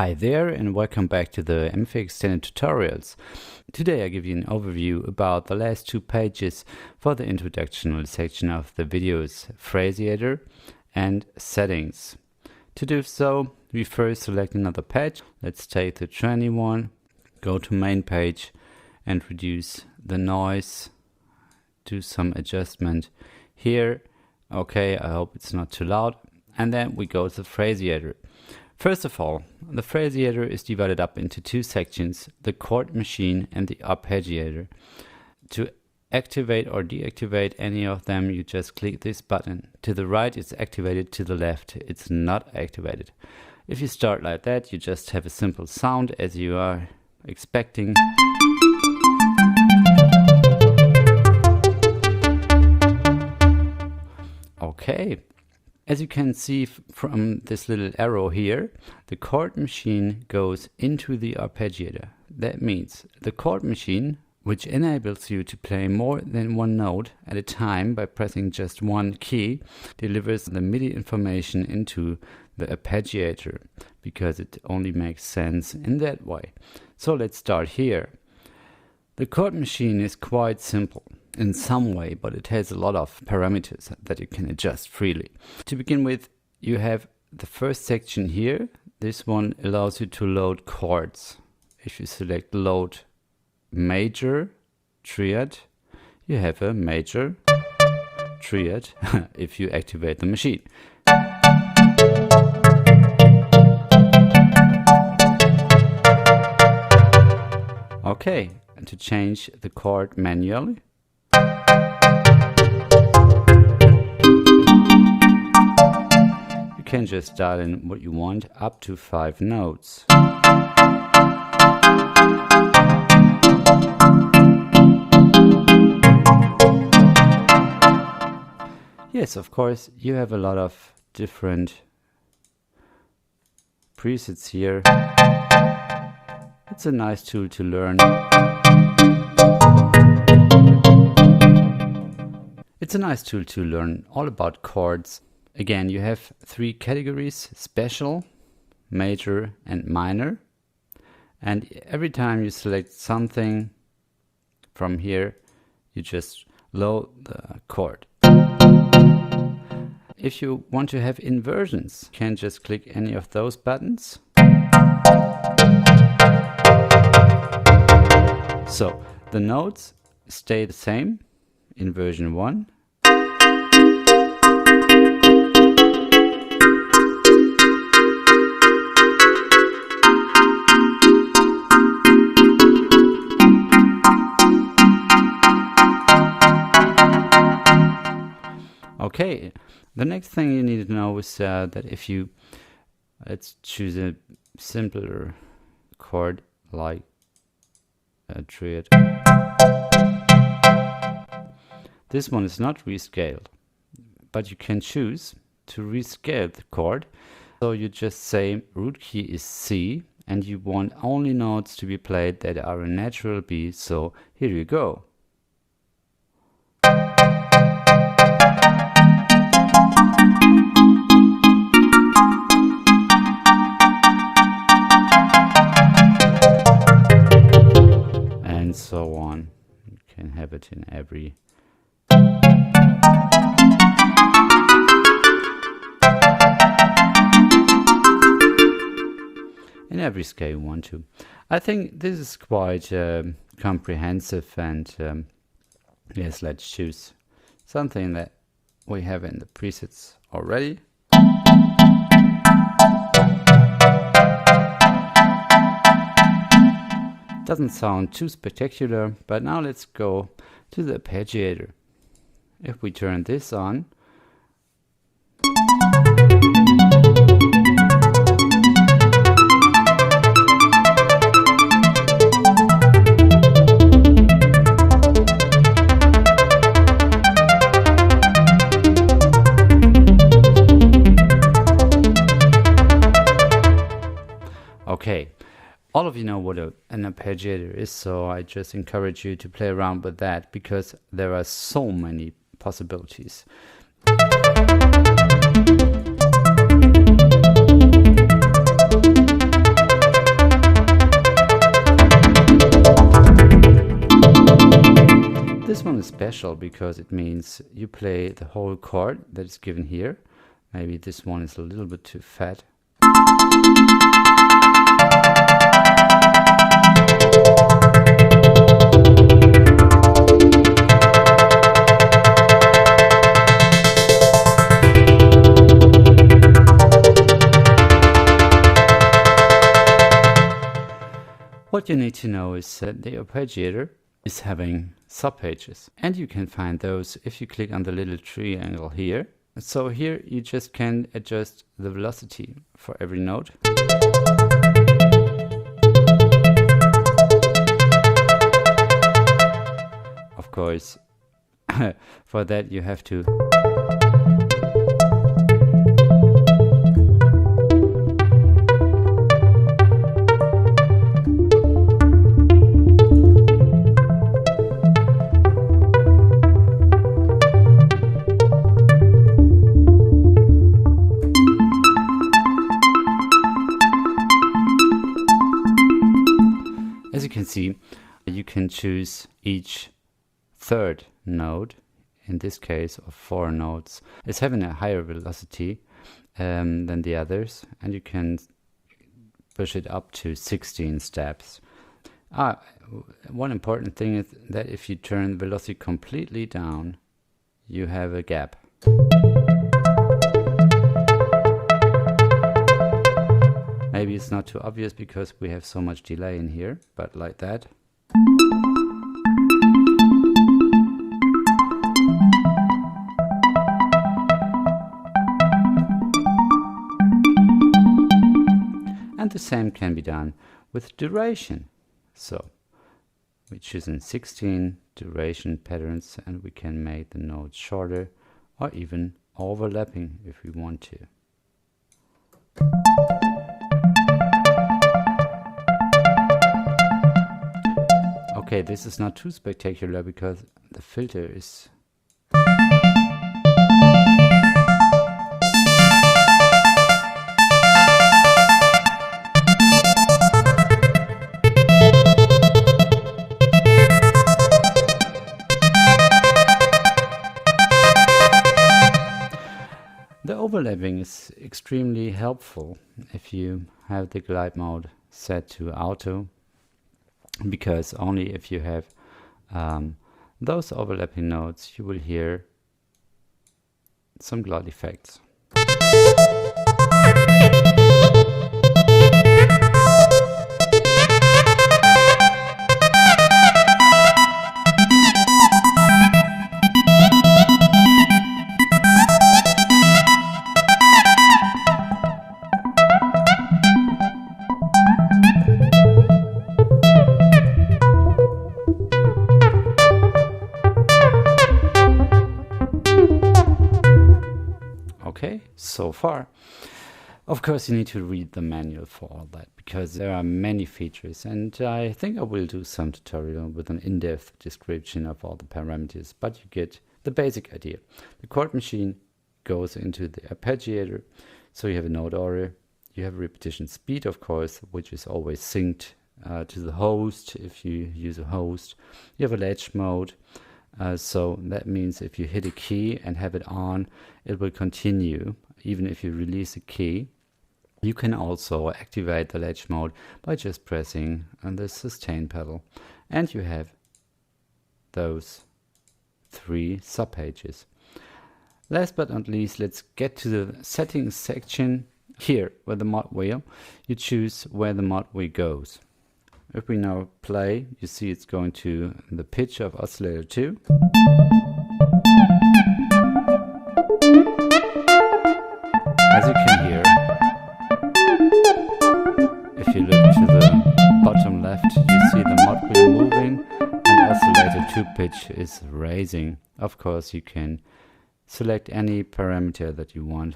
Hi there and welcome back to the MFA-EXTENDED tutorials. Today I give you an overview about the last 2 pages for the introductional section of the videos, Phraseiator and Settings. To do so, we first select another page. Let's take the trendy one, go to main page and reduce the noise, do some adjustment here. Okay, I hope it's not too loud. And then we go to Phraseiator. First of all, the Phraseiator is divided up into 2 sections, the chord machine and the arpeggiator. To activate or deactivate any of them, you just click this button. To the right it's activated, to the left it's not activated. If you start like that, you just have a simple sound as you are expecting. Okay. As you can see from this little arrow here, the chord machine goes into the arpeggiator. That means the chord machine, which enables you to play more than one note at a time by pressing just one key, delivers the MIDI information into the arpeggiator, because it only makes sense in that way. So let's start here. The chord machine is quite simple in some way, but it has a lot of parameters that you can adjust freely. To begin with, you have the first section here. This one allows you to load chords. If you select load major triad, you have a major triad if you activate the machine. Okay, and to change the chord manually, you can just dial in what you want, up to 5 notes. Yes, of course, you have a lot of different presets here. It's a nice tool to learn. It's a nice tool to learn all about chords. Again, you have 3 categories: special, major and minor. And every time you select something from here, you just load the chord. If you want to have inversions, you can just click any of those buttons. So the notes stay the same in version 1. Okay, the next thing you need to know is that if you, let's choose a simpler chord like a triad. This one is not rescaled, but you can choose to rescale the chord. So you just say root key is C and you want only notes to be played that are a natural B, so here you go. And so on. You can have it in every scale you want to. I think this is quite comprehensive, and yes, let's choose something that we have in the presets already. Doesn't sound too spectacular, but now let's go to the arpeggiator. If we turn this on, okay. All of you know what an arpeggiator is, so I just encourage you to play around with that because there are so many possibilities. is special because it means you play the whole chord that is given here. Maybe this one is a little bit too fat. What you need to know is that the arpeggiator is having subpages, and you can find those if you click on the little triangle here. So here you just can adjust the velocity for every note. Of course, for that you have to As you can see, you can choose each third note, in this case of 4 notes, is having a higher velocity than the others, and you can push it up to 16 steps. One important thing is that if you turn the velocity completely down, you have a gap. Maybe it's not too obvious because we have so much delay in here, but like that. And the same can be done with duration. So we choose in 16 duration patterns, and we can make the notes shorter or even overlapping if we want to. Okay, this is not too spectacular because the filter is The overlapping is extremely helpful if you have the glide mode set to auto, because only if you have those overlapping notes you will hear some glide effects. Okay, so far. Of course you need to read the manual for all that, because there are many features, and I think I will do some tutorial with an in-depth description of all the parameters, but you get the basic idea. The chord machine goes into the arpeggiator, so you have a note order, you have repetition speed, of course, which is always synced to the host if you use a host. You have a latch mode. So that means if you hit a key and have it on, it will continue even if you release a key. You can also activate the latch mode by just pressing on the sustain pedal, and you have those 3 subpages. Last but not least, let's get to the settings section. Here with the mod wheel, you choose where the mod wheel goes. If we now play, you see it's going to the pitch of oscillator 2. As you can hear, if you look to the bottom left, you see the mod wheel moving and oscillator 2 pitch is raising. Of course, you can select any parameter that you want.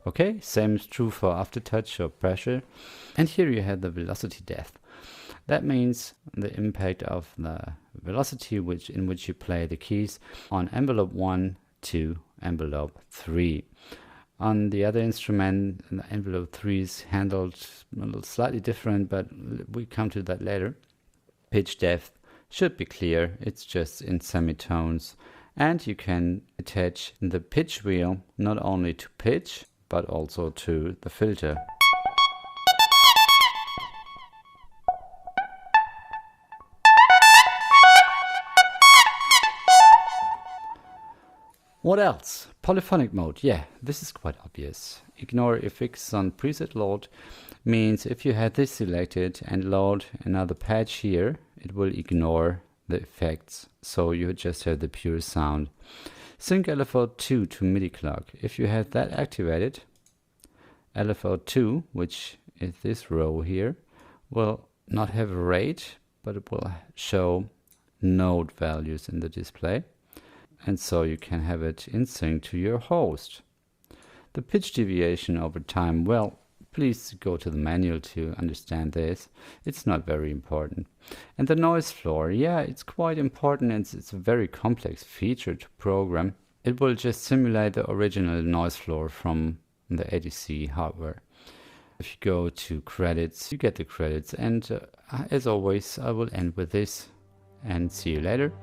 Okay, same is true for aftertouch or pressure. And here you have the velocity depth. That means the impact of the velocity in which you play the keys on envelope 1 to envelope 3. On the other instrument, envelope 3 is handled a little slightly different, but we come to that later. Pitch depth should be clear, it's just in semitones, and you can attach the pitch wheel not only to pitch but also to the filter. What else? Polyphonic mode. Yeah, this is quite obvious. Ignore effects on preset load means if you had this selected and load another patch here, it will ignore the effects. So you just have the pure sound. Sync LFO2 to MIDI clock. If you have that activated, LFO2, which is this row here, will not have a rate, but it will show note values in the display. And so you can have it in sync to your host. The pitch deviation over time, well, please go to the manual to understand this. It's not very important. And the noise floor, yeah, it's quite important, and it's a very complex feature to program. It will just simulate the original noise floor from the ADC hardware. If you go to credits, you get the credits. And as always, I will end with this and see you later.